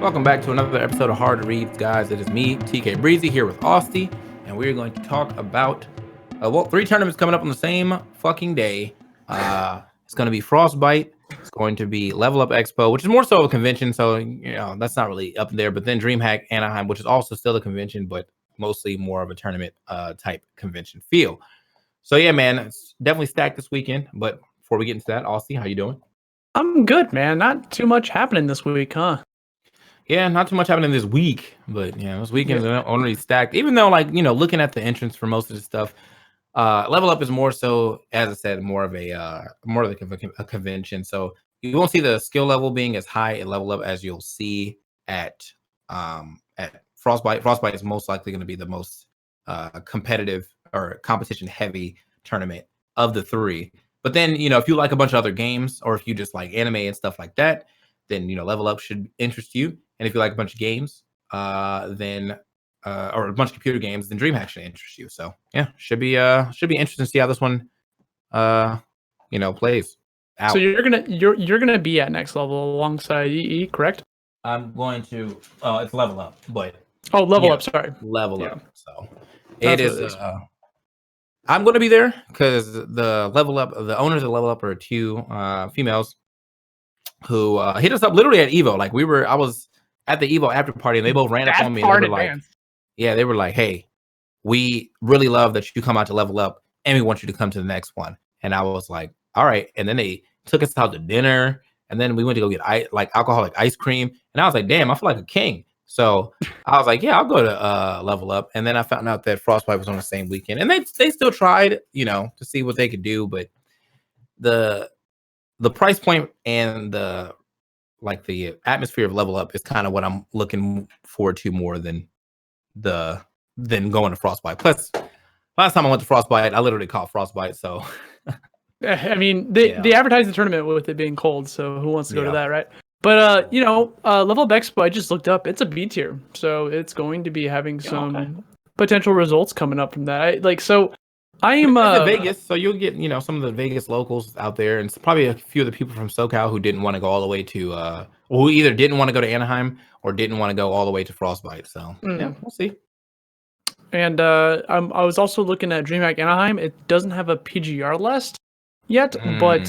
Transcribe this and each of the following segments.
Welcome back to another episode of Hard to Read, guys. It is me, TKbreezy, here with Austy, and we're going to talk about 3 tournaments coming up on the same fucking day. It's going to be Frostbite. It's going to be LVL UP Expo, which is more so a convention, so that's not really up there. But then DreamHack Anaheim, which is also still a convention, but mostly more of a tournament type convention feel. So yeah, man, it's definitely stacked this weekend. But before we get into that, Austy, how you doing? I'm good, man. Not too much happening this week, huh? Yeah, not too much happening this week, but this weekend is already stacked. Even though, looking at the entrance for most of the stuff, LVL UP is more so, as I said, more of a convention. So you won't see the skill level being as high at LVL UP as you'll see at Frostbite. Frostbite is most likely going to be the most competitive or competition heavy tournament of the 3. But then, if you like a bunch of other games, or if you just like anime and stuff like that, then LVL UP should interest you. And if you like a bunch of games, then or a bunch of computer games, then DreamHack should interest you. So yeah, should be interesting to see how this one plays out. So you're gonna be at next level alongside EE, correct? I'm going to it's LVL UP, but LVL UP, sorry. LVL UP. So That's it is I'm going to be there because the LVL UP, the owners of LVL UP are 2 females who hit us up literally at Evo. Like I was at the Evo after party, and they both ran up on me. And they were like, "Hey, we really love that you come out to LVL UP, and we want you to come to the next one." And I was like, "All right." And then they took us out to dinner, and then we went to go get alcoholic ice cream. And I was like, "Damn, I feel like a king." So I was like, "Yeah, I'll go to LVL UP." And then I found out that Frostbite was on the same weekend, and they still tried, to see what they could do, but the price point and the atmosphere of LVL UP is kind of what I'm looking forward to more than going to Frostbite. Plus, last time I went to Frostbite, I literally caught Frostbite. So, I mean, they advertised the tournament with it being cold, so who wants to go to that, right? But LVL UP Expo, I just looked up. It's a B tier, so it's going to be having some potential results coming up from that. I am Vegas, so you'll get some of the Vegas locals out there, and probably a few of the people from SoCal who didn't want to go all the way to, who either didn't want to go to Anaheim or didn't want to go all the way to Frostbite. So yeah, we'll see. And I was also looking at DreamHack Anaheim. It doesn't have a PGR list yet, but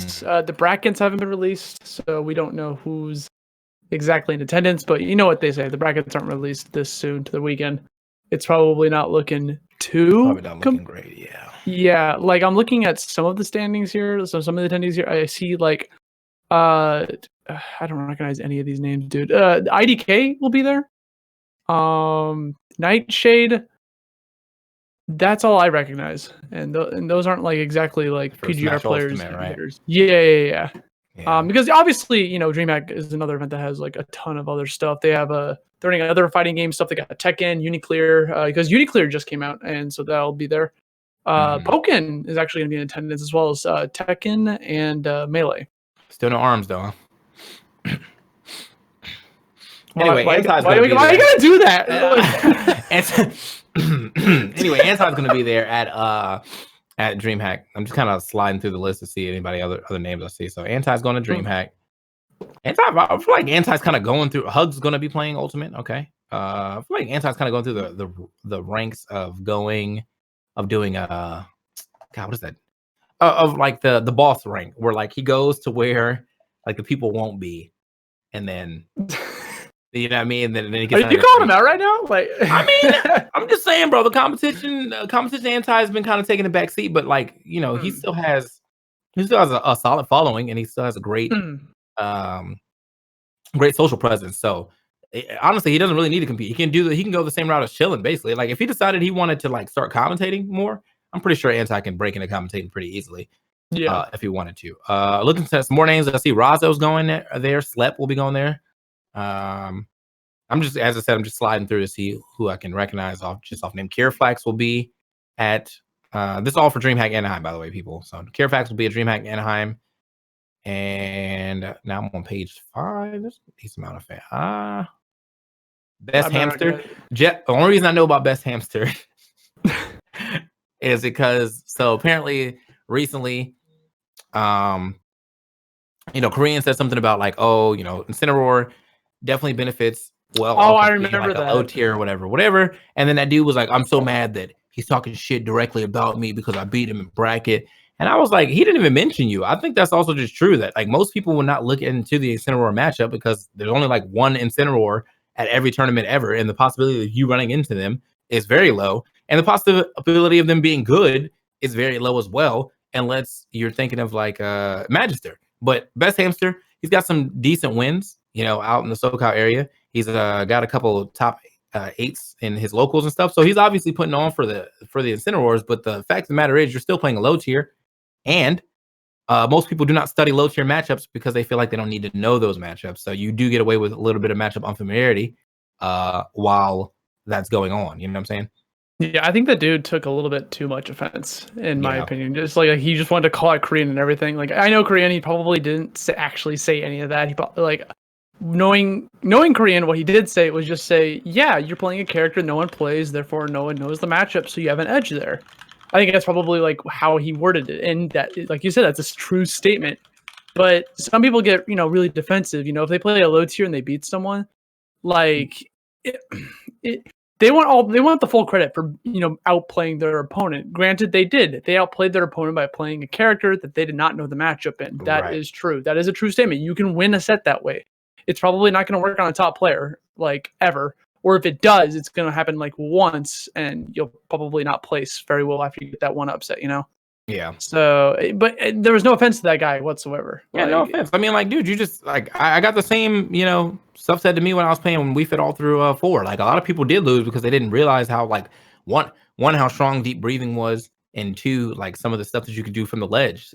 the brackets haven't been released, so we don't know who's exactly in attendance. But you know what they say: the brackets aren't released this soon to the weekend. It's probably not looking great. Yeah, like I'm looking at some of the standings here. So some of the attendees here, I see I don't recognize any of these names, dude. IDK will be there. Nightshade. That's all I recognize, and those aren't exactly like PGR players. Right? Yeah. Because obviously, DreamHack is another event that has like a ton of other stuff. They have they're running other fighting game stuff. They got Tekken, Uniclear, because Uniclear just came out, and so that'll be there. Pokken is actually going to be in attendance, as well as Tekken and Melee. Still no arms though. Anyway, why are you gonna do that? Anyway, Anton's gonna be there at DreamHack. I'm just kind of sliding through the list to see anybody other names I see. So Anti's going to DreamHack. I feel like Anti's kind of going through. Hug's gonna be playing Ultimate. Okay. I feel like Anti's kind of going through the ranks of doing God, what is that? Of like the boss rank, where like he goes to where like the people won't be, and then you know what I mean. And then he gets. Are you calling him out right now? Like, I mean, I'm just saying, bro. The competition Anti has been kind of taking a back seat, but like he still has a solid following, and he still has a great great social presence. So honestly, he doesn't really need to compete. He can go the same route as chilling, basically. Like if he decided he wanted to like start commentating more, I'm pretty sure Anti can break into commentating pretty easily. Yeah, if he wanted to. Looking at some more names, I see Razzo's going there. Slep will be going there. I'm just, as I said, I'm just sliding through to see who I can recognize off name. Kirflax will be at this is all for DreamHack Anaheim, by the way, people. So Kirflax will be at DreamHack Anaheim. And now I'm on page 5. There's a decent amount of fan. Best Hamster. The only reason I know about Best Hamster is because apparently recently, Korean said something about like, Incineroar definitely benefits well Oh, off I of being remember like a low that. tier or whatever. And then that dude was like, I'm so mad that he's talking shit directly about me because I beat him in bracket. And I was like, he didn't even mention you. I think that's also just true that like most people will not look into the Incineroar matchup because there's only like one Incineroar at every tournament ever. And the possibility of you running into them is very low. And the possibility of them being good is very low as well, unless you're thinking of like Magister. But Best Hamster, he's got some decent wins, you know, out in the SoCal area. He's got a couple of top eights in his locals and stuff. So he's obviously putting on for the Incineroars. But the fact of the matter is, you're still playing a low tier, and most people do not study low tier matchups because they feel like they don't need to know those matchups. So you do get away with a little bit of matchup unfamiliarity while that's going on. You know what I'm saying? Yeah, I think the dude took a little bit too much offense, in my Yeah. opinion. Just like he just wanted to call it Korean and everything. Like I know Korean, he probably didn't actually say any of that. He probably, like knowing Korean, what he did say was just say, "Yeah, you're playing a character no one plays, therefore no one knows the matchup, so you have an edge there." I think that's probably like how he worded it, and that, like you said, that's a true statement. But some people get really defensive. If they play a low tier and they beat someone, like it, it they want the full credit for outplaying their opponent. Granted, they did. They outplayed their opponent by playing a character that they did not know the matchup in. That is true. That is a true statement. You can win a set that way. It's probably not going to work on a top player like ever. Or if it does, it's going to happen like once, and you'll probably not place very well after you get that one upset. Yeah. So, but there was no offense to that guy whatsoever. Yeah, no offense. I mean, like, dude, you just like I got the same, stuff said to me when I was playing when we fit all through 4. Like a lot of people did lose because they didn't realize how like one how strong deep breathing was, and two, like some of the stuff that you could do from the ledge.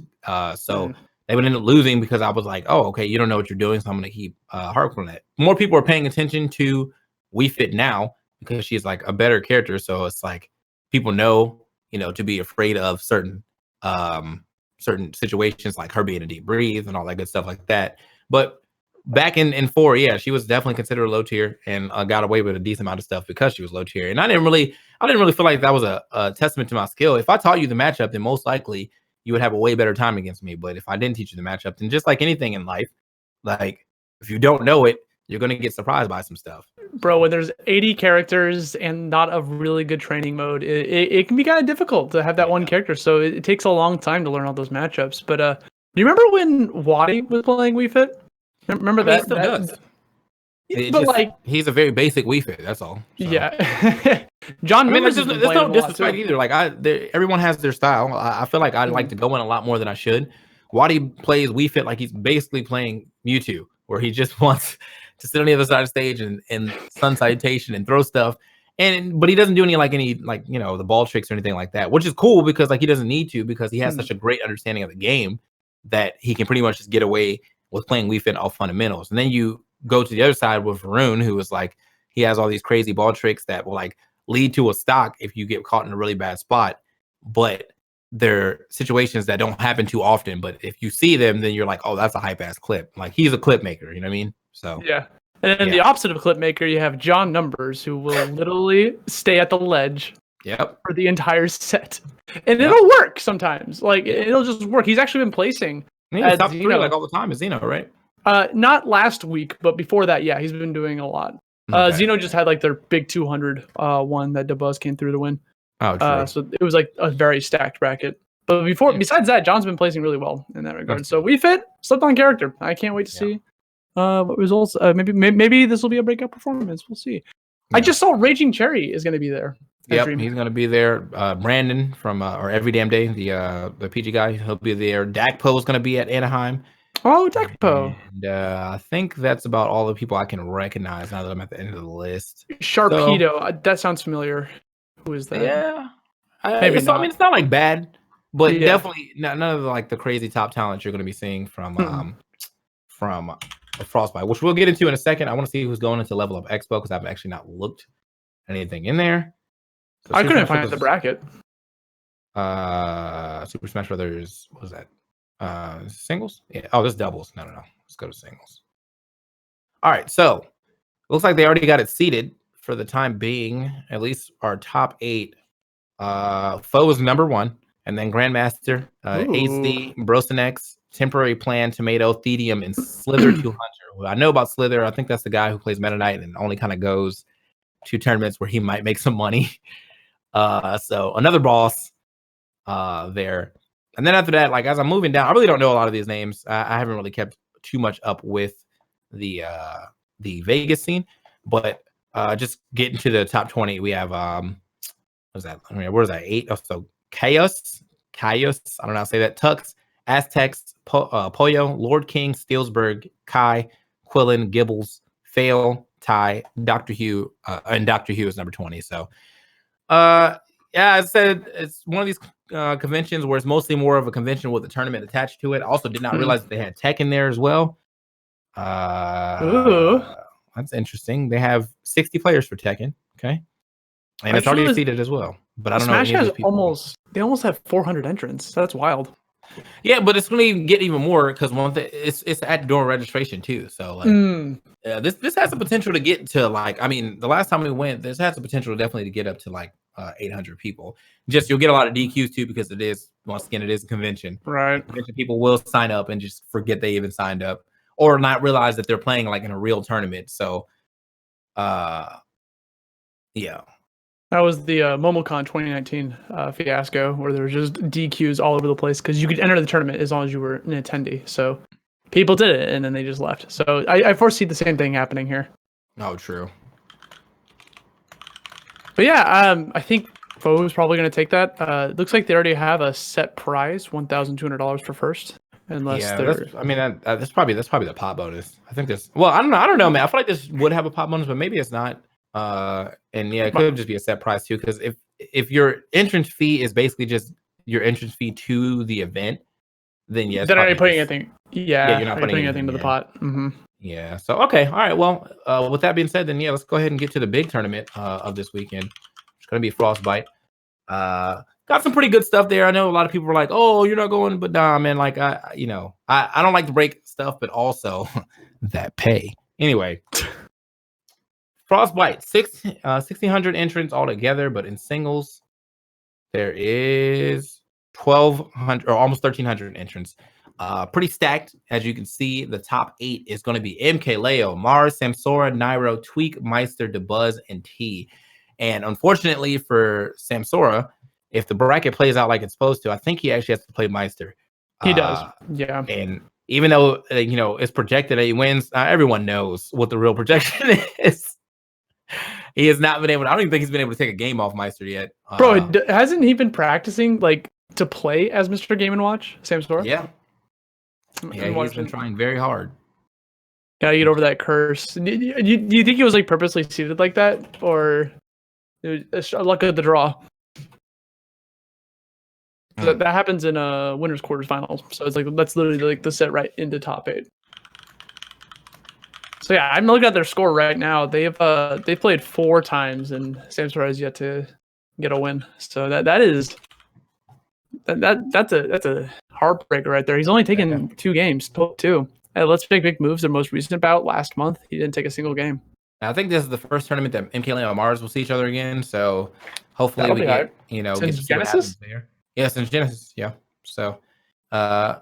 So they would end up losing because I was like, oh, okay, you don't know what you're doing, so I'm gonna keep harping on it. More people are paying attention to We Fit now because she's like a better character. So it's like people know, to be afraid of certain situations, like her being a deep breathe and all that good stuff like that. But back in 4, yeah, she was definitely considered a low tier and got away with a decent amount of stuff because she was low tier. And I didn't really feel like that was a testament to my skill. If I taught you the matchup, then most likely you would have a way better time against me. But if I didn't teach you the matchup, then just like anything in life, like if you don't know it, you're gonna get surprised by some stuff. Bro, when there's 80 characters and not a really good training mode, it can be kind of difficult to have that one character. So it takes a long time to learn all those matchups. But do you remember when Wadi was playing Wii Fit? Remember that? He still does. But like, he's a very basic Wii Fit. That's all. So. Yeah. John, I mean, like, there's no disrespect either. Like, everyone has their style. I feel like I'd like to go in a lot more than I should. Wadi plays Wii Fit like he's basically playing Mewtwo, where he just wants to sit on the other side of the stage and sun salutation and throw stuff. But he doesn't do any the ball tricks or anything like that, which is cool because like he doesn't need to because he has such a great understanding of the game that he can pretty much just get away with playing Wii Fit all fundamentals. And then you go to the other side with Varun, who is like he has all these crazy ball tricks that will like lead to a stock if you get caught in a really bad spot, but they're situations that don't happen too often. But if you see them, then you're like, oh, that's a hype ass clip. Like he's a clip maker, you know what I mean? So yeah. And then the opposite of a clip maker, you have John Numbers, who will literally stay at the ledge for the entire set. And it'll work sometimes. Like it'll just work. He's actually been placing top 3 like all the time is Zeno, right? Not last week, but before that, yeah, he's been doing a lot. Zeno just had like their big 200 one that DeBuzz came through to win. Oh, true. So it was like a very stacked bracket. But besides that, John's been placing really well in that regard. So We Fit slept on character. I can't wait to see what results. Maybe this will be a breakout performance. We'll see. Yeah. I just saw Raging Cherry is going to be there. Yep, he's going to be there. Brandon from or Every Damn Day, the PG guy, he'll be there. Dakpo is going to be at Anaheim. Oh, Dakpo. And I think that's about all the people I can recognize now that I'm at the end of the list. Sharpedo, that sounds familiar. Who is that? Yeah, maybe not. I mean, it's not like bad, but definitely none of the crazy top talents you're going to be seeing from Frostbite, which we'll get into in a second. I want to see who's going into Level Up Expo because I've actually not looked at anything in there. So I couldn't find the bracket. Super Smash Brothers. What was that? Singles? Yeah. Oh, this doubles. No. Let's go to singles. All right. So looks like they already got it seated for the time being. At least our top 8. Foe is number 1, and then Grandmaster, AZ, Brosenex, Temporary Plan, Tomato, Thedium, and Slither 200. Well, I know about Slither. I think that's the guy who plays Meta Knight and only kind of goes to tournaments where he might make some money. So another boss there. And then after that, like as I'm moving down, I really don't know a lot of these names. I haven't really kept too much up with the Vegas scene, but just getting to the top 20, we have what's that? I mean, where's that? 8. Oh, so Chaos. I don't know how to say that. Tux, Aztecs, Pollo, Lord King, Steelsberg, Kai, Quillen, Gibbles, Fail, Ty, Dr. Hugh, and Dr. Hugh is number 20. So yeah, I said it's one of these conventions where it's mostly more of a convention with a tournament attached to it. I also did not realize that they had tech in there as well. That's interesting. They have 60 players for Tekken. Okay. And it's already seated as well. But I don't Smash know. Has they almost have 400 entrants. That's wild. Yeah, but it's going to get even more because it's at door registration too. So like, this has the potential to get to like, I mean, the last time we went, this has the potential definitely to get up to like 800 people. Just you'll get a lot of DQs too because it is once again it is a convention. Right. Convention people will sign up and just forget they even signed up or not realize that they're playing like in a real tournament. So, yeah. That was the MomoCon 2019 fiasco where there was just DQs all over the place because you could enter the tournament as long as you were an attendee. So people did it and then they just left. So I foresee the same thing happening here. Oh, true. But yeah, I think Foe is probably going to take that. It looks like they already have a set prize, $1,200 for first. Unless that's probably the pop bonus. I think this. Well, I don't know, man. I feel like this would have a pop bonus, but maybe it's not. And yeah, it could just be a set price too. Because if your entrance fee is basically just your entrance fee to the event, then yes, they're not putting anything. Yeah, you're not putting anything to the pot. Mm-hmm. Yeah. So okay, all right. Well, with that being said, then yeah, let's go ahead and get to the big tournament of this weekend. It's gonna be Frostbite. Got some pretty good stuff there. I know a lot of people were like, "Oh, you're not going," but nah, man. Like, I don't like to break stuff, but also that pay. Anyway, Frostbite 1,600 entrants altogether, but in singles there is 1,200 or almost 1,300 entrants. Pretty stacked, as you can see. The top 8 is going to be MKLeo, Mars, Samsora, Nairo, Tweak, Meister, DeBuzz, and T. And unfortunately for Samsora, if the bracket plays out like it's supposed to, I think he actually has to play Meister. He does, yeah. And even though it's projected that he wins, everyone knows what the real projection is. He has not been able. I don't even think he's been able to take a game off Meister yet. Bro, hasn't he been practicing like to play as Mr. Game & Watch, Samsora? Yeah. Yeah, he's been trying very hard. Gotta get over that curse. Do you think he was like purposely seated like that, or it was a luck of the draw? That happens in winners quarters finals. So it's like that's literally like the set right into top 8. So yeah, I'm looking at their score right now. They've played 4 times and Samsora has yet to get a win. So that's a heartbreaker right there. He's only taken 2 games, 2. Let's Make Big Moves, their most recent bout last month. He didn't take a single game. I think this is the first tournament that MKLeo and Mars will see each other again. So hopefully we get get to see what happens there. Yeah, since Genesis, yeah. So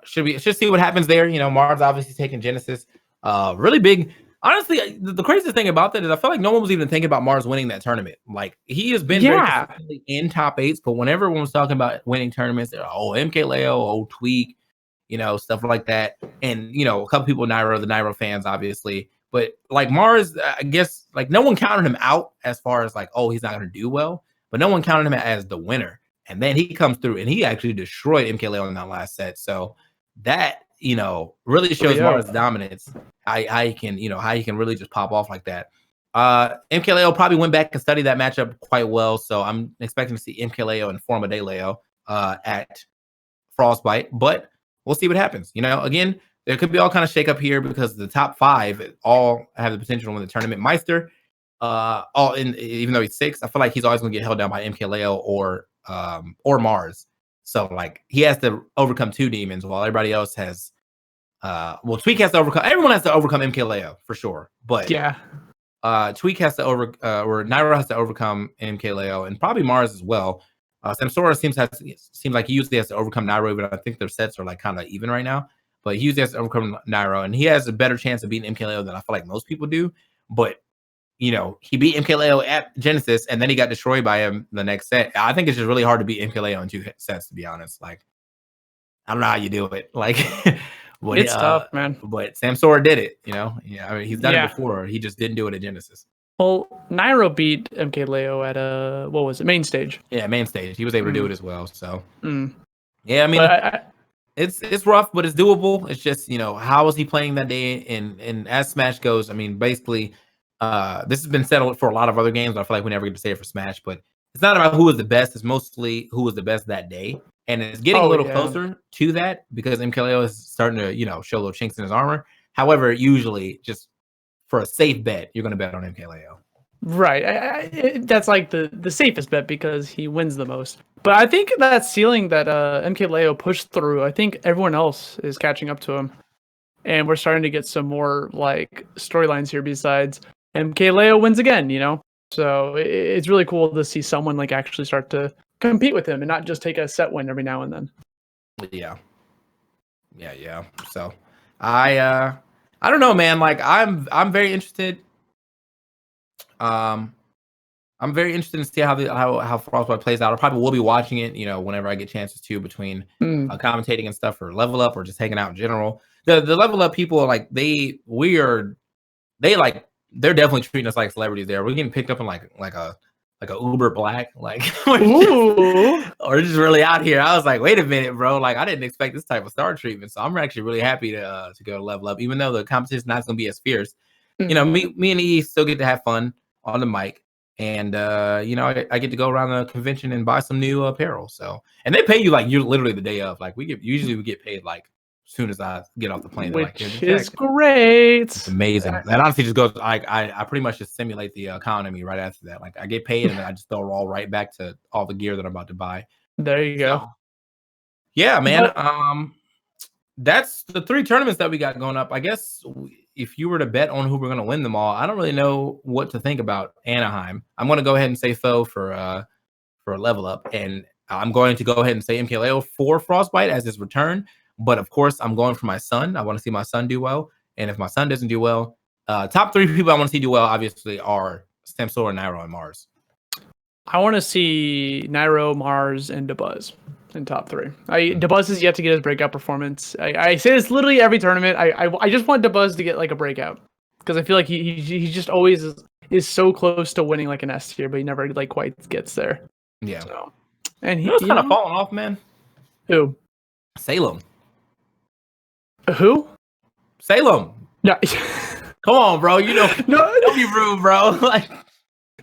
should see what happens there. Mars obviously taking Genesis. Really big. Honestly, the craziest thing about that is I feel like no one was even thinking about Mars winning that tournament. Like he has been very consistently in top 8s, but whenever everyone was talking about winning tournaments, they're MKLeo, Tweak, stuff like that. And a couple people the Nairo fans, obviously. But like Mars, I guess like no one counted him out as far as like, he's not gonna do well, but no one counted him as the winner. And then he comes through and he actually destroyed MKLeo in that last set. So that, really shows Mars' dominance. How he can really just pop off like that. MKLeo probably went back and studied that matchup quite well. So I'm expecting to see MKLeo and Forma de Leo at Frostbite, but we'll see what happens. Again, there could be all kind of shake up here because the top 5 all have the potential to win the tournament. Meister, even though he's 6, I feel like he's always going to get held down by MKLeo or Mars. So like he has to overcome 2 demons while everybody else has Tweak has to overcome. Everyone has to overcome MKLeo for sure. But yeah, Tweak has to or Nairo has to overcome MKLeo and probably Mars as well. Samsora seems like he usually has to overcome Nairo, but I think their sets are like kind of even right now. but he has to overcome Nairo, and he has a better chance of beating MKLeo than I feel like most people do. But he beat MKLeo at Genesis, and then he got destroyed by him the next set. I think it's just really hard to beat MKLeo in 2 sets, to be honest. Like, I don't know how you do it. Like, but It's tough, man. But Sam Sora did it. Yeah, I mean, he's done it Yeah. before. He just didn't do it at Genesis. Well, Nairo beat MKLeo at what was it, main stage? Yeah, main stage. He was able to do it as well. So Mm. yeah, I mean, But it's rough, but it's doable. It's just how was he playing that day? And as Smash goes, I mean, basically, this has been settled for a lot of other games. But I feel like we never get to say it for Smash. But it's not about who was the best. It's mostly who was the best that day. And it's getting a little closer to that because MKLeo is starting to, show little chinks in his armor. However, usually just for a safe bet, you're going to bet on MKLeo. Right. That's like the safest bet because he wins the most. But I think that ceiling that MKLeo pushed through, I think everyone else is catching up to him. And we're starting to get some more like storylines here besides MKLeo wins again, So it's really cool to see someone like actually start to compete with him and not just take a set win every now and then. Yeah. So I don't know, man. Like I'm very interested. I'm very interested to see how Frostbite plays out. I probably will be watching it, whenever I get chances to, between commentating and stuff for Level Up or just hanging out in general. The Level Up people are like they're definitely treating us like celebrities there. We're getting picked up in like a Uber Black, like or just really out here. I was like, wait a minute, bro. Like I didn't expect this type of star treatment. So I'm actually really happy to go to Level Up, even though the competition is not going to be as fierce. Me and E still get to have fun on the mic. And I get to go around the convention and buy some new apparel. So, and they pay you like you're literally the day of. Like we get paid like as soon as I get off the plane. Which like, is great. It's amazing. That honestly just goes. I pretty much just simulate the economy right after that. Like I get paid and then I just throw it all right back to all the gear that I'm about to buy. There you go. So, yeah, man. That's the 3 tournaments that we got going up. I guess if you were to bet on who we're going to win them all, I don't really know what to think about Anaheim. I'm going to go ahead and say Tho for a Level Up, and I'm going to go ahead and say MKLeo for Frostbite as his return. But of course, I'm going for my son. I want to see my son do well, and if my son doesn't do well, top 3 people I want to see do well obviously are Stamsor, Nairo, and Mars. I want to see Nairo, Mars, and Dabuz in top 3. Dabuz is yet to get his breakout performance. I say this literally every tournament. I just want Dabuz to get like a breakout because I feel like he just always is so close to winning like an S tier, but he never like quite gets there. Yeah. So, and he's kind of falling off, man. Who? Salem. Who? Salem. No. Come on, bro. No, don't be rude, bro. Like.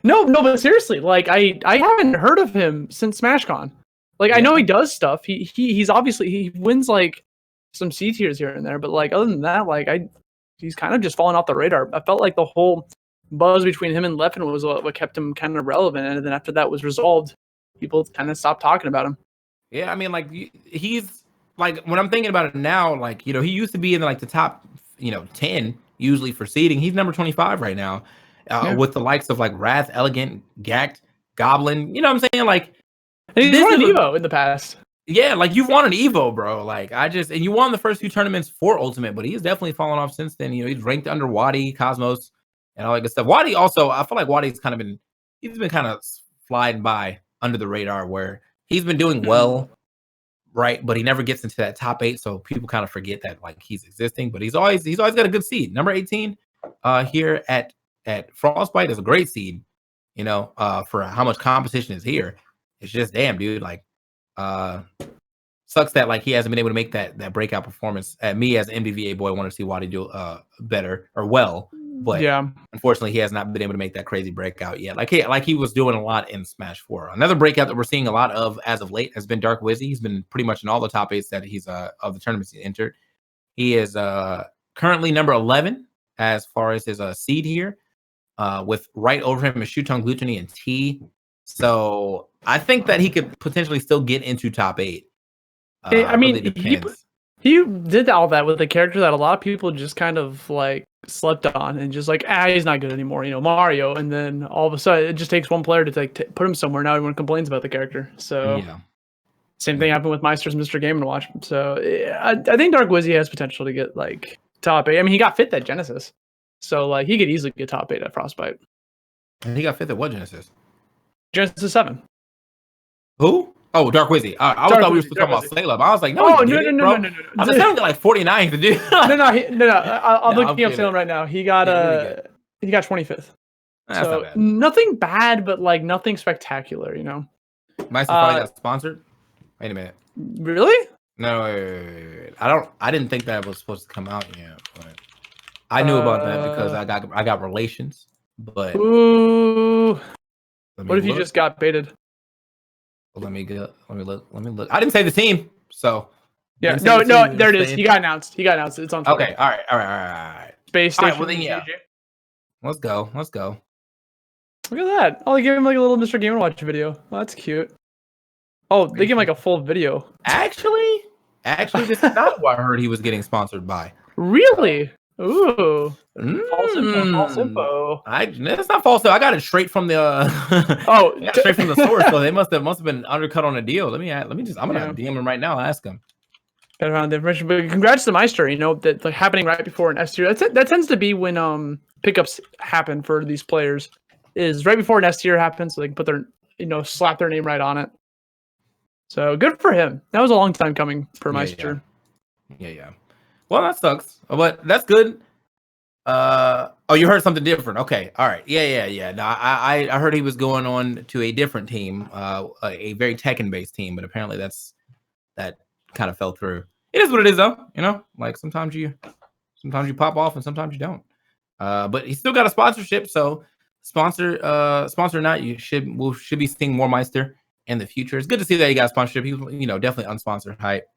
No, but seriously, like I haven't heard of him since SmashCon. Like I know he does stuff. He's obviously he wins like some C tiers here and there, but like other than that, like he's kind of just fallen off the radar. I felt like the whole buzz between him and Leffen was what kept him kind of relevant, and then after that was resolved, people kind of stopped talking about him. Yeah, I mean, like he's like when I'm thinking about it now, like he used to be in like the top 10 usually for seeding. He's number 25 right now. With the likes of like Wrath, Elegant, Gact, Goblin, you know what I'm saying? Like, and he's won an Evo in the past. Yeah, like you've won an Evo, bro. Like and you won the first 2 tournaments for Ultimate, but he's definitely fallen off since then. He's ranked under Wadi, Cosmos, and all that good stuff. Wadi also, I feel like Wadi's he's been kind of sliding by under the radar where he's been doing well, right? But he never gets into that top 8, so people kind of forget that like he's existing. But he's always got a good seed. Number 18 here at Frostbite is a great seed, for how much competition is here. It's just damn, dude. Like, sucks that like he hasn't been able to make that breakout performance. Me as an MBVA boy want to see Wadi do better or well, but unfortunately he has not been able to make that crazy breakout yet. Like he was doing a lot in Smash 4. Another breakout that we're seeing a lot of as of late has been Dark Wizzy. He's been pretty much in all the top 8s that he's of the tournaments he entered. He is currently number 11 as far as his seed here. With right over him is Shutong, Gluttony, and T. So I think that he could potentially still get into top 8. I mean, he did all that with a character that a lot of people just kind of like slept on and just like, he's not good anymore, Mario. And then all of a sudden, it just takes one player to put him somewhere. Now everyone complains about the character. So Same thing happened with Meister's Mr. Game & Watch. So I think Dark Wizzy has potential to get like top 8. I mean, he got 5th at Genesis, so like he could easily get top 8 at Frostbite. And he got 5th at what Genesis? Genesis 7. Who? Oh, Dark Wizzy. I thought we were still talking about Salem. I was like, no, no. I was like, like 49th to do. no. I'm looking up Salem right now. He got 25th. That's so not bad. Nothing bad, but like nothing spectacular, you know. Meister probably got sponsored. Wait a minute. Really? No, wait. I didn't think that was supposed to come out yet, but I knew about that because I got relations. But ooh, what if you just got baited? Let me look. I didn't say the team, so yeah. No, there it is. He got announced. It's on Twitter. Okay, all right. Space Station. All right, well then, yeah. Let's go. Look at that. Oh, they gave him like a little Mr. Game & Watch video. Oh, that's cute. Oh, they gave him like a full video. Actually, this is not who I heard he was getting sponsored by. Really? Ooh. False info. That's not false though. I got it straight from the straight from the source. So they must have been undercut on a deal. I'm gonna DM him right now. Ask him. Got around the information, but congrats to Meister. You know that like happening right before an S tier. That tends to be when pickups happen for these players. Is right before an S tier happens, so they can put their slap their name right on it. So good for him. That was a long time coming for Meister. Yeah. Well, that sucks, but that's good. Oh, you heard something different. Okay, all right. Yeah. No, I heard he was going on to a different team, a very Tekken-based team, but apparently that kind of fell through. It is what it is, though. You know, like sometimes you pop off and sometimes you don't. But he still got a sponsorship, so sponsor or not, we should be seeing more Meister in the future. It's good to see that he got a sponsorship. He was, definitely unsponsored hype.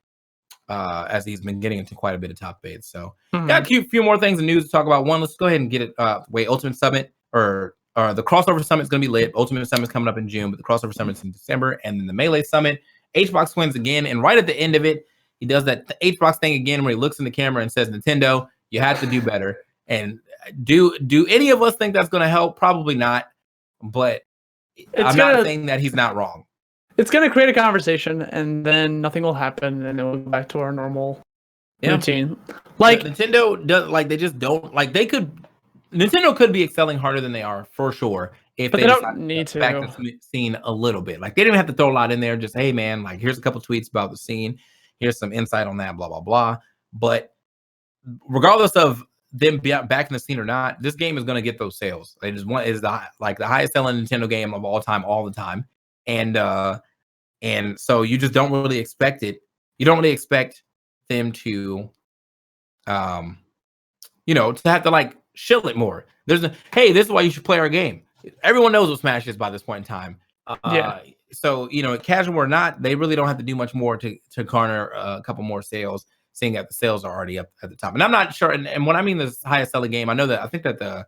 As he's been getting into quite a bit of top 8. So got a few more things in news to talk about. One, let's go ahead and get it. Ultimate Summit or the crossover summit is going to be lit. Ultimate Summit is coming up in June, but the crossover summit's in December, and then the Melee Summit. HBox wins again, and right at the end of it, he does that HBox thing again where he looks in the camera and says, "Nintendo, you have to do better." And do any of us think that's going to help? Probably not. But I'm not saying that he's not wrong. It's going to create a conversation, and then nothing will happen, and then we'll go back to our normal routine. Like Nintendo does, like they just don't like they could. Nintendo could be excelling harder than they are for sure if they don't need to back the scene a little bit. Like they didn't have to throw a lot in there. Just hey man, like here's a couple tweets about the scene. Here's some insight on that. Blah blah blah. But regardless of them back in the scene or not, this game is going to get those sales. It is the highest selling Nintendo game of all the time, and so you just don't really expect it. You don't really expect them to, to have to like shill it more. Hey, this is why you should play our game. Everyone knows what Smash is by this point in time. So casual or not, they really don't have to do much more to garner a couple more sales, seeing that the sales are already up at the top. And I'm not sure. And when I mean the highest selling game, I think that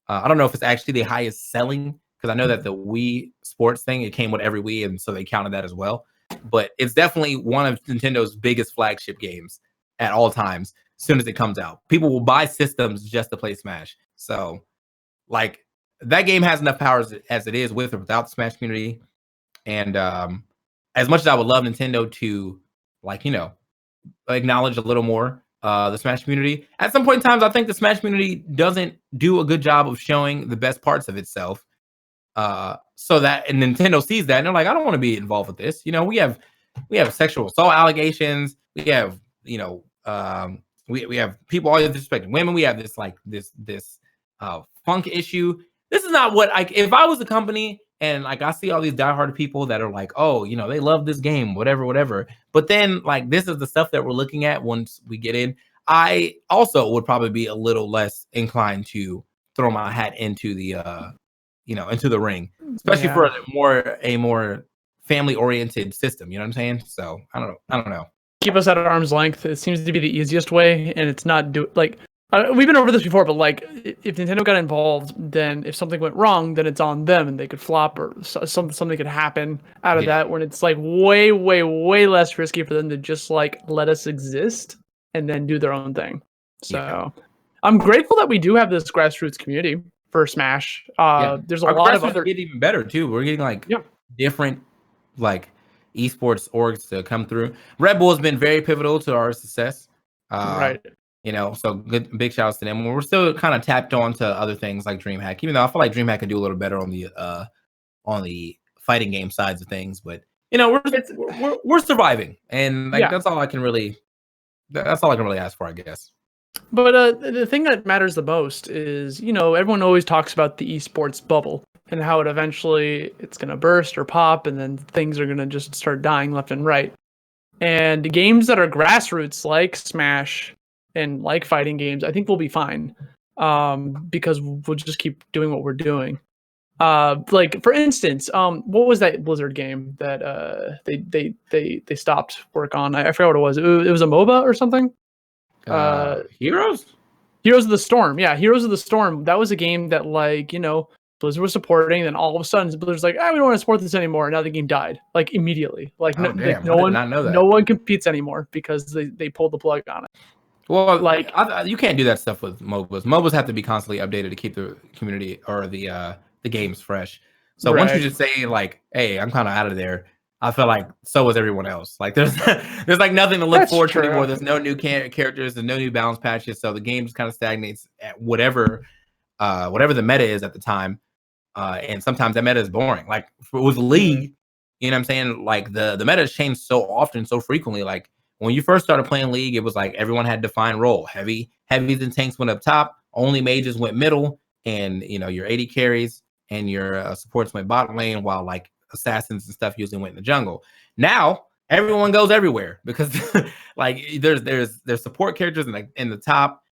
I don't know if it's actually the highest selling. Because I know that the Wii Sports thing, it came with every Wii, and so they counted that as well. But it's definitely one of Nintendo's biggest flagship games at all times. As soon as it comes out, people will buy systems just to play Smash. So, like that game has enough power as it is with or without the Smash community. And as much as I would love Nintendo to, acknowledge a little more the Smash community, at some point in time, I think the Smash community doesn't do a good job of showing the best parts of itself. So that and Nintendo sees that and they're like, I don't want to be involved with this. We have sexual assault allegations. We have, we have people always disrespecting women. We have this funk issue. This is not what if I was a company and I see all these diehard people that are like, oh, they love this game, whatever. But then this is the stuff that we're looking at once we get in. I also would probably be a little less inclined to throw my hat into the into the ring, especially for a more family oriented system. You know what I'm saying? So I don't know. Keep us at arm's length. It seems to be the easiest way, and it's not we've been over this before, but if Nintendo got involved, then if something went wrong, then it's on them, and they could flop or something could happen out of that. When it's way, way, way less risky for them to just let us exist and then do their own thing. So I'm grateful that we do have this grassroots community for Smash. There's a lot of other get even better too. We're getting different esports orgs to come through. Red Bull has been very pivotal to our success. Right. So big shout outs to them. We're still kind of tapped on to other things like DreamHack, even though I feel like DreamHack could do a little better on the fighting game sides of things. But we're surviving, and like that's all I can really ask for, I guess. But the thing that matters the most is, everyone always talks about the esports bubble and how it's going to burst or pop, and then things are going to just start dying left and right. And games that are grassroots like Smash and like fighting games, I think we'll be fine, because we'll just keep doing what we're doing. Like for instance, what was that Blizzard game that they stopped work on? I forgot what it was. It was a MOBA or something. Heroes of the Storm. Yeah, Heroes of the Storm. That was a game that Blizzard was supporting, then all of a sudden Blizzard's like, we don't want to support this anymore. And now the game died like immediately. Like no one, not know that. No one competes anymore because they pulled the plug on it. Well, like you can't do that stuff with MOBAs. MOBAs have to be constantly updated to keep the community or the games fresh. So once you just say like, hey, I'm kind of out of there, I feel like so is everyone else. Like there's like nothing to look forward to anymore. There's no new characters, there's no new balance patches, so the game just kind of stagnates at whatever the meta is at the time. And sometimes that meta is boring. Like with League, you know what I'm saying? Like the meta has changed so often, so frequently. Like when you first started playing League, it was like everyone had a defined role. Heavies and tanks went up top, only mages went middle, and your AD carries and your supports went bottom lane, while like assassins and stuff usually went in the jungle. Now everyone goes everywhere because like there's support characters in the top.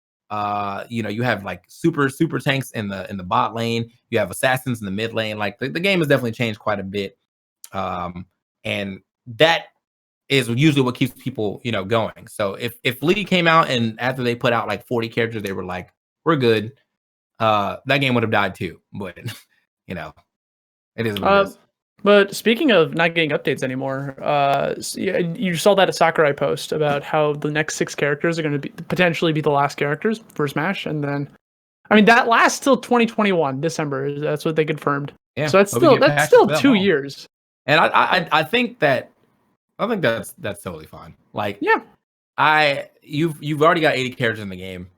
You have like super tanks in the bot lane. You have assassins in the mid lane. Like the game has definitely changed quite a bit, and that is usually what keeps people going. So if League came out and after they put out like 40 characters, they were like, we're good, that game would have died too. But it is what it is. But speaking of not getting updates anymore, you saw that Sakurai post about how the next 6 characters are going to potentially be the last characters for Smash, and then, I mean, that lasts till 2021 December. That's what they confirmed. Yeah, so that's still 2 years. And I think that's totally fine. Like, yeah, you've already got 80 characters in the game.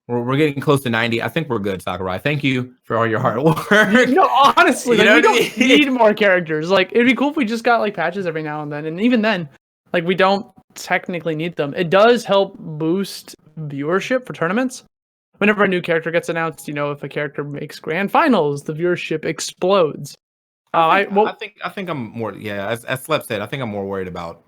We're getting close to 90. I think we're good, Sakurai. Thank you for all your hard work. No, honestly, we don't need more characters. Like, it'd be cool if we just got like patches every now and then. And even then, like, we don't technically need them. It does help boost viewership for tournaments. Whenever a new character gets announced, if a character makes grand finals, the viewership explodes. I think I'm more, as Slep said, I think I'm more worried about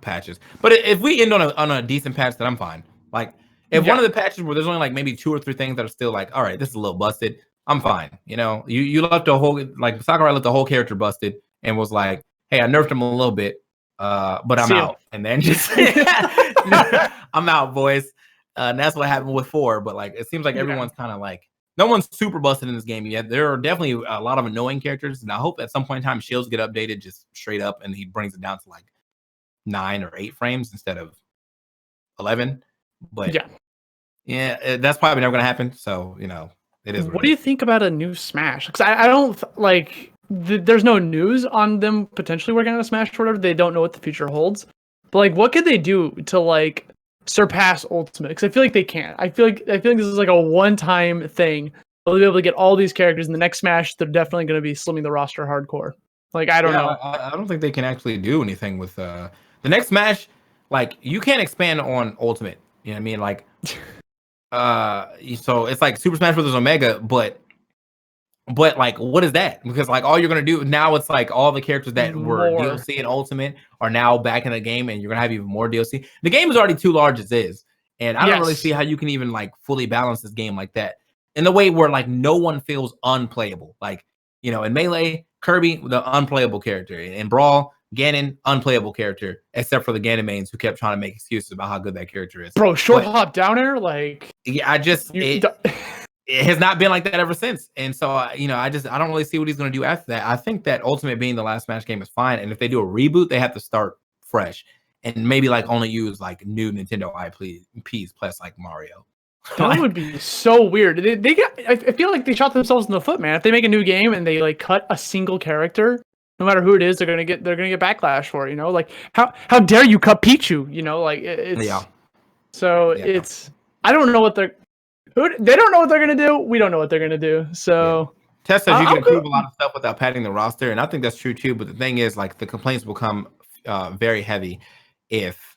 patches. But if we end on a decent patch, then I'm fine. Like, if one of the patches where there's only like maybe 2 or 3 things that are still like, all right, this is a little busted, I'm fine. You left the whole, like Sakurai left the whole character busted and was like, hey, I nerfed him a little bit, but I'm out. And then just I'm out, boys. And that's what happened with 4. But like, it seems like everyone's kind of like, no one's super busted in this game yet. There are definitely a lot of annoying characters, and I hope at some point in time shields get updated just straight up, and he brings it down to like 9 or 8 frames instead of 11. But yeah, that's probably never gonna happen. So it is. What do you think about a new Smash? Because I don't like. There's no news on them potentially working on a Smash or whatever. They don't know what the future holds. But like, what could they do to like surpass Ultimate? Because I feel like they can't. I feel like this is like a one-time thing. They'll be able to get all these characters in the next Smash. They're definitely going to be slimming the roster hardcore. Like, I don't know. I don't think they can actually do anything with the next Smash. Like, you can't expand on Ultimate. You know what I mean? Like, so it's like Super Smash Bros. Omega, but like, what is that? Because like all you're gonna do now, it's like all the characters that were DLC and Ultimate are now back in the game, and you're gonna have even more DLC. The game is already too large as is, and I don't really see how you can even like fully balance this game like that in the way where like no one feels unplayable. Like in Melee, Kirby, the unplayable character, in Brawl, Ganon, unplayable character, except for the Ganon mains who kept trying to make excuses about how good that character is. Bro, short hop down air, like it has not been like that ever since. And so I don't really see what he's going to do after that. I think that Ultimate being the last Smash game is fine, and if they do a reboot, they have to start fresh and maybe like only use like new Nintendo IPs plus like Mario. That would be so weird. I feel like they shot themselves in the foot, man. If they make a new game and they like cut a single character no matter who it is, they're gonna get backlash for it. You know, like how dare you cut Pichu? You know, like it's it's I don't know what they don't know what they're gonna do. We don't know what they're gonna do. So Tess says you can improve a lot of stuff without padding the roster, and I think that's true too. But the thing is, like, the complaints will come very heavy if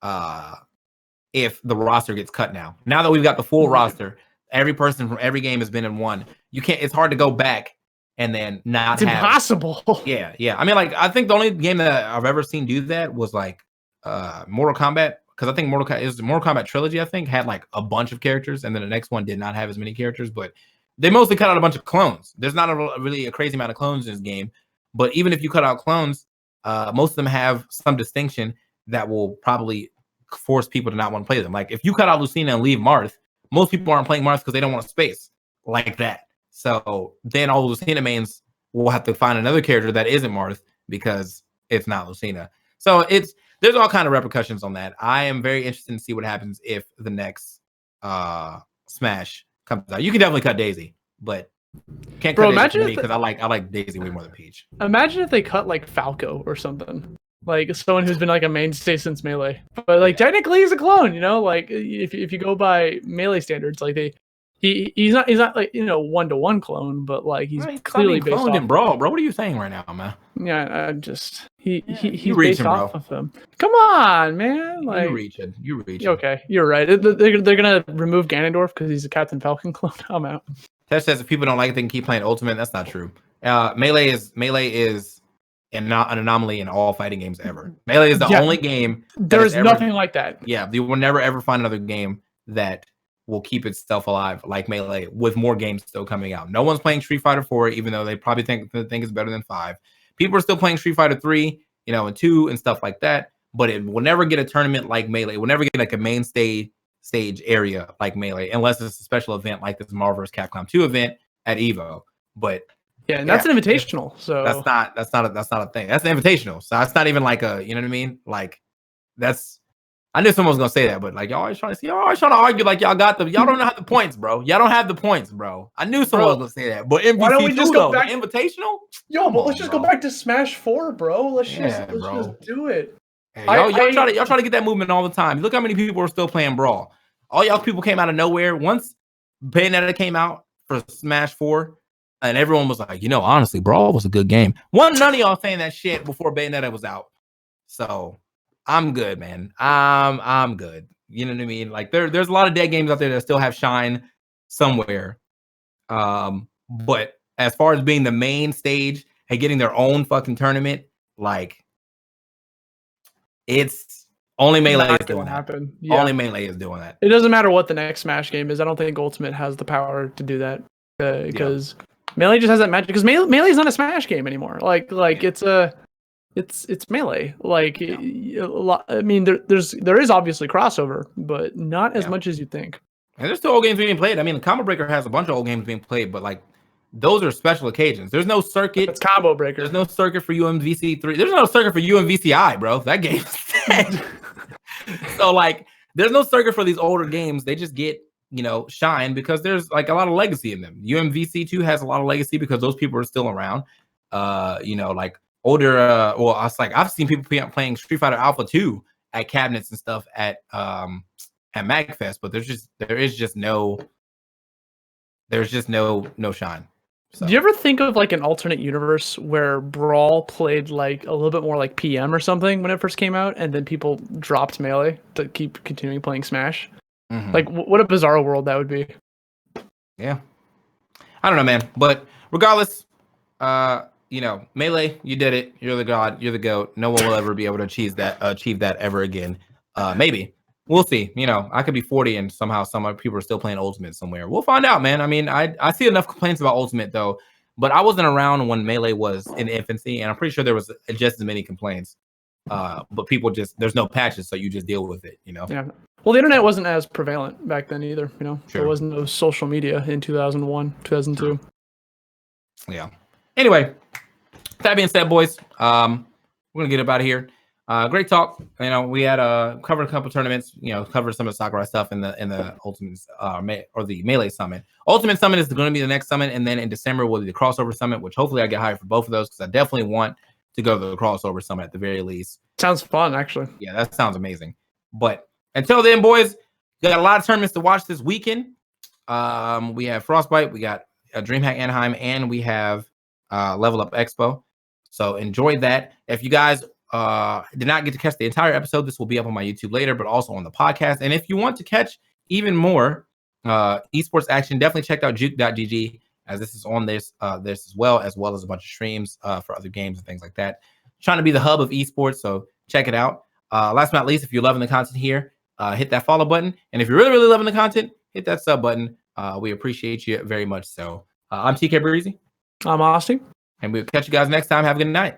the roster gets cut now. Now that we've got the full roster, every person from every game has been in one. You can't. It's hard to go back and then not. It's impossible. Yeah. I mean, like, I think the only game that I've ever seen do that was like Mortal Kombat, because I think Mortal Kombat Trilogy, I think, had like a bunch of characters, and then the next one did not have as many characters, but they mostly cut out a bunch of clones. There's not really a crazy amount of clones in this game, but even if you cut out clones, most of them have some distinction that will probably force people to not want to play them. Like, if you cut out Lucina and leave Marth, most people aren't playing Marth because they don't want space like that. So then all Lucina mains will have to find another character that isn't Marth because it's not Lucina. So there's all kind of repercussions on that. I am very interested to see what happens if the next Smash comes out. You can definitely cut Daisy, but can't cut Daisy because I like Daisy way more than Peach. Imagine if they cut like Falco or something, like someone who's been like a mainstay since Melee, but like technically he's a clone. You know, like if you go by Melee standards, like he's not like, you know, 1-to-1 clone, but like he's clearly based off in Brawl, bro. What are you saying right now, man? Yeah, I just he's based off of him. Come on, man! Like you reaching. Okay, you're right. They're gonna remove Ganondorf because he's a Captain Falcon clone. I'm out. Tess says if people don't like it, they can keep playing Ultimate. That's not true. Melee is an anomaly in all fighting games ever. Melee is the only game. There's nothing like that. Yeah, you will never ever find another game that will keep itself alive like Melee, with more games still coming out. No one's playing Street Fighter 4, even though they probably think it's better than 5. People are still playing Street Fighter 3, you know, and 2 and stuff like that. But it will never get a tournament like Melee. It will never get like a main stage area like Melee, unless it's a special event like this Marvel vs. Capcom 2 event at Evo. But and that's an invitational. So that's not a thing. That's an invitational. So that's not even like a, you know what I mean? Like, that's, I knew someone was gonna say that, but like, y'all always trying to argue like y'all don't have the points, bro. Y'all don't have the points, bro. I knew someone was gonna say that. But why don't we just go back invitational? Yo, but let's just go back to Smash 4, bro. Let's just do it. Hey, y'all try to get that movement all the time. Look how many people are still playing Brawl. All y'all people came out of nowhere. Once Bayonetta came out for Smash 4, and everyone was like, you know, honestly, Brawl was a good game. None of y'all saying that shit before Bayonetta was out. So I'm good, man. I'm good. You know what I mean? Like, there's a lot of dead games out there that still have shine somewhere. But as far as being the main stage and getting their own fucking tournament, like, it's only Melee is doing that. Yeah. Only Melee is doing that. It doesn't matter what the next Smash game is. I don't think Ultimate has the power to do that because Melee just has that magic. Because Melee is not a Smash game anymore. Like it's Melee. Like a lot. I mean, there is obviously crossover, but not as much as you think. And there's still old games being played. I mean, the Combo Breaker has a bunch of old games being played, but like, those are special occasions. There's no circuit. It's Combo Breaker. There's no circuit for UMVC 3. There's no circuit for UMVCI, bro. That game is dead. So like, there's no circuit for these older games. They just get, you know, shine because there's like a lot of legacy in them. UMVC 2 has a lot of legacy because those people are still around. You know, like older. Well, I was like, I've seen people playing Street Fighter Alpha 2 at cabinets and stuff at MagFest, but there's just no shine. So. Do you ever think of like an alternate universe where Brawl played like a little bit more like PM or something when it first came out, and then people dropped Melee to keep continuing playing Smash? Mm-hmm. Like, what a bizarre world that would be. Yeah, I don't know, man. But regardless, you know, Melee, you did it. You're the god. You're the GOAT. No one will ever be able to achieve that ever again. Maybe. We'll see. You know, I could be 40 and somehow some other people are still playing Ultimate somewhere. We'll find out, man. I mean, I see enough complaints about Ultimate, though. But I wasn't around when Melee was in infancy, and I'm pretty sure there was just as many complaints. But people there's no patches, so you just deal with it, you know? Yeah. Well, the internet wasn't as prevalent back then either, you know? Sure. There wasn't no social media in 2001, 2002. Yeah. Anyway, that being said, boys, we're going to get up out of here. Great talk. You know, we had covered a couple tournaments. You know, covered some of the Sakurai stuff in the Ultimate or the Melee Summit. Ultimate Summit is going to be the next summit, and then in December will be the Crossover Summit, which hopefully I get hired for both of those because I definitely want to go to the Crossover Summit at the very least. Sounds fun, actually. Yeah, that sounds amazing. But until then, boys, we got a lot of tournaments to watch this weekend. We have Frostbite, we got DreamHack Anaheim, and we have Level Up Expo. So enjoy that. If you guys did not get to catch the entire episode, this will be up on my YouTube later, but also on the podcast. And if you want to catch even more esports action, definitely check out juke.gg, as this is on this as well as a bunch of streams for other games and things like that. Trying to be the hub of esports, so check it out. Last but not least, if you're loving the content here, hit that follow button. And if you're really, really loving the content, hit that sub button. We appreciate you very much. So I'm TKbreezy. I'm Austy. And we'll catch you guys next time. Have a good night.